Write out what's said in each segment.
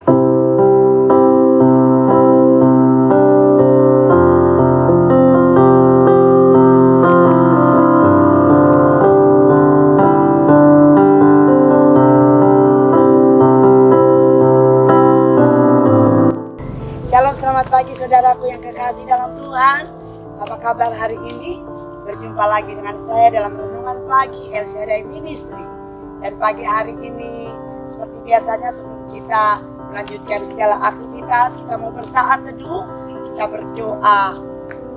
Shalom, selamat pagi saudaraku yang kekasih dalam Tuhan. Apa kabar hari ini? Berjumpa lagi dengan saya dalam Renungan Pagi El Shaddai Ministry. Dan pagi hari ini seperti biasanya sebelum kita melanjutkan segala aktivitas, kita mau bersaat teduh, kita berdoa.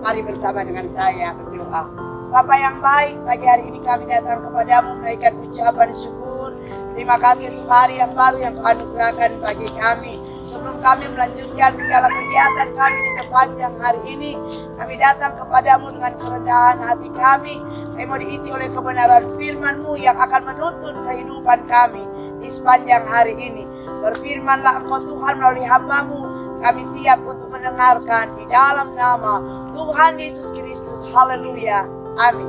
Mari bersama dengan saya berdoa. Bapa yang baik, pagi hari ini kami datang kepadamu menaikkan ucapan syukur. Terima kasih untuk hari yang baru yang Kau anugerahkan bagi kami. Sebelum kami melanjutkan segala kegiatan kami di sepanjang hari ini, kami datang kepadamu dengan kerendahan hati kami. Kami mau diisi oleh kebenaran firman-Mu yang akan menuntun kehidupan kami di sepanjang hari ini. Berfirmanlah Engkau Tuhan melalui hamba-Mu. Kami siap untuk mendengarkan di dalam nama Tuhan Yesus Kristus. Haleluya. Amin.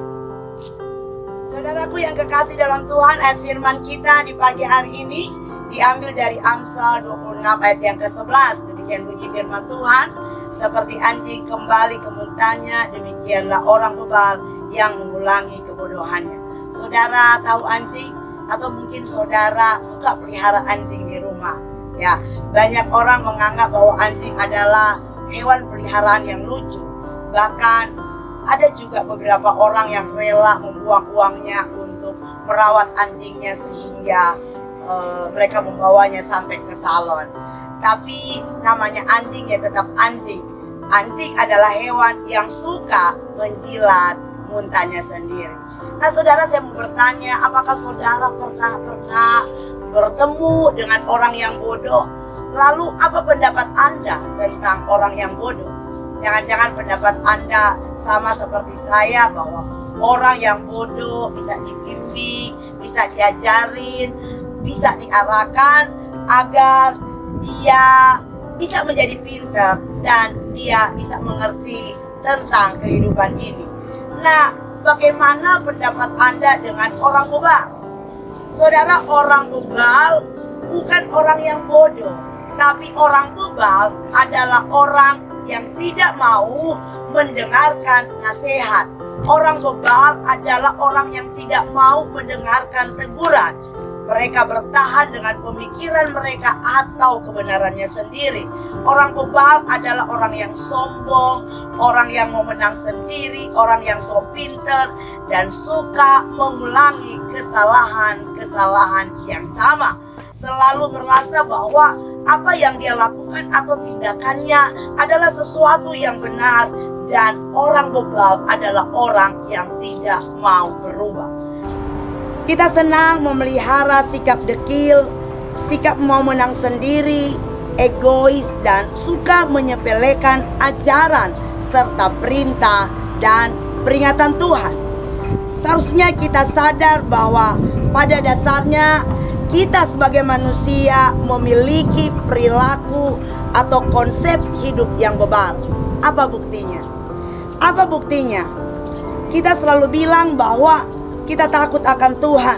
Saudaraku yang kekasih dalam Tuhan, ayat firman kita di pagi hari ini diambil dari Amsal 26 ayat yang ke-11. Demikian bunyi firman Tuhan, seperti anjing kembali ke muntahnya, demikianlah orang bebal yang mengulangi kebodohannya. Saudara tahu anjing? Atau mungkin saudara suka pelihara anjing di rumah? Ya, banyak orang menganggap bahwa anjing adalah hewan peliharaan yang lucu. Bahkan ada juga beberapa orang yang rela membuang uangnya untuk merawat anjingnya sehingga mereka membawanya sampai ke salon. Tapi namanya anjing ya tetap anjing. Anjing adalah hewan yang suka menjilat muntahnya sendiri. Nah saudara, saya mau bertanya, apakah saudara pernah bertemu dengan orang yang bodoh? Lalu apa pendapat Anda tentang orang yang bodoh? Jangan-jangan pendapat Anda sama seperti saya, bahwa orang yang bodoh bisa dibimbing, bisa diajarin, bisa diarahkan agar dia bisa menjadi pintar dan dia bisa mengerti tentang kehidupan ini. Nah, bagaimana pendapat Anda dengan orang bebal? Saudara, orang bebal bukan orang yang bodoh, tapi orang bebal adalah orang yang tidak mau mendengarkan nasihat. Orang bebal adalah orang yang tidak mau mendengarkan teguran. Mereka bertahan dengan pemikiran mereka atau kebenarannya sendiri. Orang bebal adalah orang yang sombong, orang yang mau menang sendiri, orang yang so pinter, dan suka mengulangi kesalahan-kesalahan yang sama. Selalu merasa bahwa apa yang dia lakukan atau tindakannya adalah sesuatu yang benar, dan orang bebal adalah orang yang tidak mau berubah. Kita senang memelihara sikap dekil, sikap mau menang sendiri, egois, dan suka menyepelekan ajaran serta perintah dan peringatan Tuhan. Seharusnya kita sadar bahwa pada dasarnya kita sebagai manusia memiliki perilaku atau konsep hidup yang bebal. Apa buktinya? Apa buktinya? Kita selalu bilang bahwa kita takut akan Tuhan,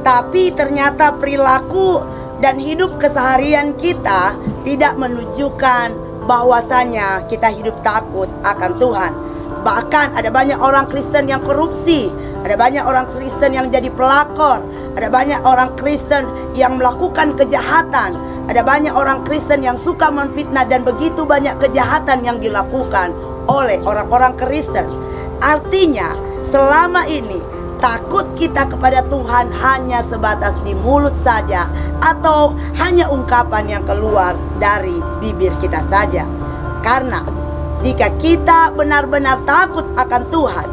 tapi ternyata perilaku dan hidup keseharian kita tidak menunjukkan bahwasanya kita hidup takut akan Tuhan. Bahkan ada banyak orang Kristen yang korupsi, ada banyak orang Kristen yang jadi pelakor, ada banyak orang Kristen yang melakukan kejahatan, ada banyak orang Kristen yang suka menfitnah, dan begitu banyak kejahatan yang dilakukan oleh orang-orang Kristen. Artinya selama ini takut kita kepada Tuhan hanya sebatas di mulut saja, atau hanya ungkapan yang keluar dari bibir kita saja. Karena jika kita benar-benar takut akan Tuhan,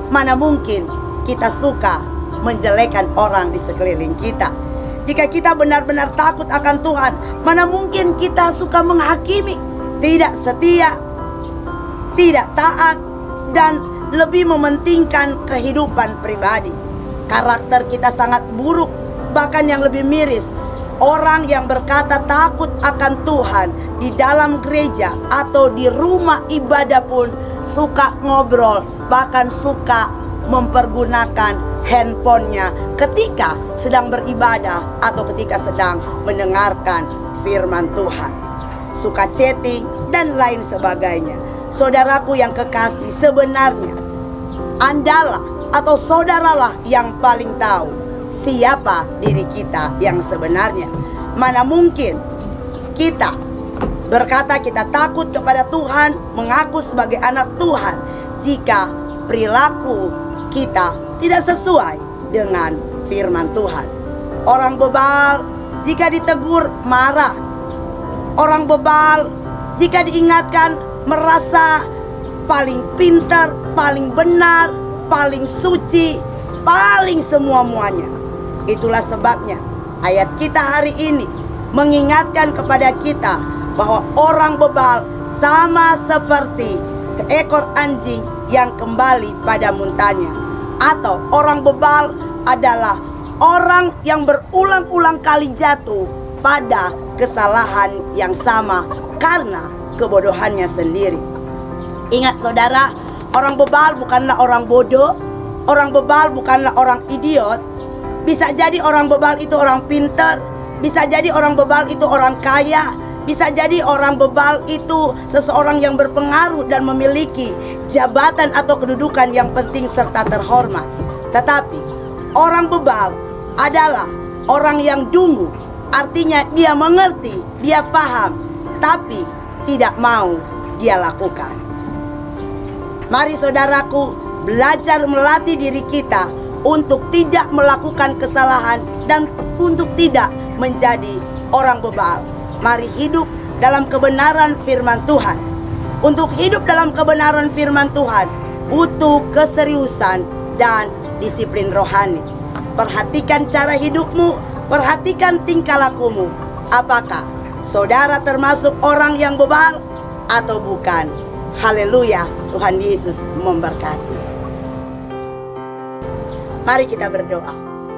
mana mungkin kita suka menjelekan orang di sekeliling kita. Jika kita benar-benar takut akan Tuhan, mana mungkin kita suka menghakimi, tidak setia, tidak taat, dan lebih mementingkan kehidupan pribadi. Karakter kita sangat buruk, bahkan yang lebih miris, orang yang berkata takut akan Tuhan di dalam gereja atau di rumah ibadah pun suka ngobrol, bahkan suka mempergunakan handphonenya ketika sedang beribadah atau ketika sedang mendengarkan firman Tuhan, suka chatting dan lain sebagainya. Saudaraku yang kekasih, sebenarnya Andalah atau saudaralah yang paling tahu siapa diri kita yang sebenarnya. Mana mungkin kita berkata kita takut kepada Tuhan, mengaku sebagai anak Tuhan, jika perilaku kita tidak sesuai dengan firman Tuhan. Orang bebal jika ditegur marah. Orang bebal jika diingatkan merasa paling pintar, paling benar, paling suci, paling semua-muanya. Itulah sebabnya ayat kita hari ini mengingatkan kepada kita bahwa orang bebal sama seperti seekor anjing yang kembali pada muntahnya. Atau orang bebal adalah orang yang berulang-ulang kali jatuh pada kesalahan yang sama karena kebodohannya sendiri. Ingat saudara, orang bebal bukanlah orang bodoh, orang bebal bukanlah orang idiot. Bisa jadi orang bebal itu orang pintar, bisa jadi orang bebal itu orang kaya, bisa jadi orang bebal itu seseorang yang berpengaruh dan memiliki jabatan atau kedudukan yang penting serta terhormat. Tetapi orang bebal adalah orang yang dungu, artinya dia mengerti, dia paham, tapi tidak mau dia lakukan. Mari saudaraku belajar melatih diri kita untuk tidak melakukan kesalahan dan untuk tidak menjadi orang bebal. Mari hidup dalam kebenaran firman Tuhan. Untuk hidup dalam kebenaran firman Tuhan butuh keseriusan dan disiplin rohani. Perhatikan cara hidupmu, perhatikan tingkah lakumu. Apakah saudara termasuk orang yang bebal atau bukan? Haleluya, Tuhan Yesus memberkati. Mari kita berdoa.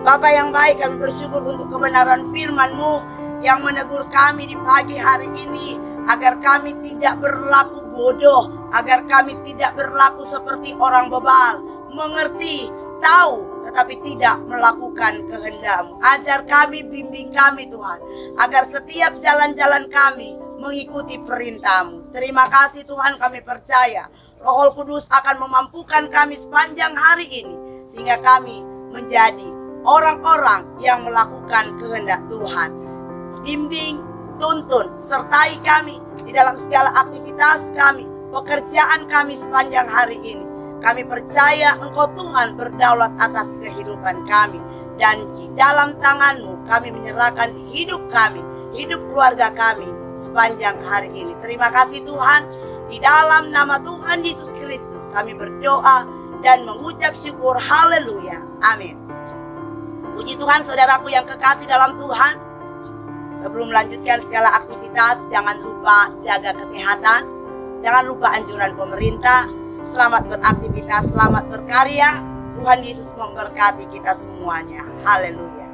Bapa yang baik, kami bersyukur untuk kebenaran firman-Mu yang menegur kami di pagi hari ini, agar kami tidak berlaku bodoh, agar kami tidak berlaku seperti orang bebal, mengerti, tahu, tetapi tidak melakukan kehendak-Mu. Ajar kami, bimbing kami Tuhan, agar setiap jalan-jalan kami mengikuti perintah-Mu. Terima kasih Tuhan, kami percaya Roh Kudus akan memampukan kami sepanjang hari ini, sehingga kami menjadi orang-orang yang melakukan kehendak Tuhan. Bimbing, tuntun, sertai kami di dalam segala aktivitas kami, pekerjaan kami sepanjang hari ini. Kami percaya Engkau Tuhan berdaulat atas kehidupan kami, dan di dalam tangan-Mu kami menyerahkan hidup kami, hidup keluarga kami sepanjang hari ini. Terima kasih Tuhan, di dalam nama Tuhan Yesus Kristus kami berdoa dan mengucap syukur. Haleluya, amin. Puji Tuhan, saudaraku yang kekasih dalam Tuhan. Sebelum melanjutkan segala aktivitas, jangan lupa jaga kesehatan, jangan lupa anjuran pemerintah. Selamat beraktivitas, selamat berkarya. Tuhan Yesus memberkati kita semuanya. Haleluya.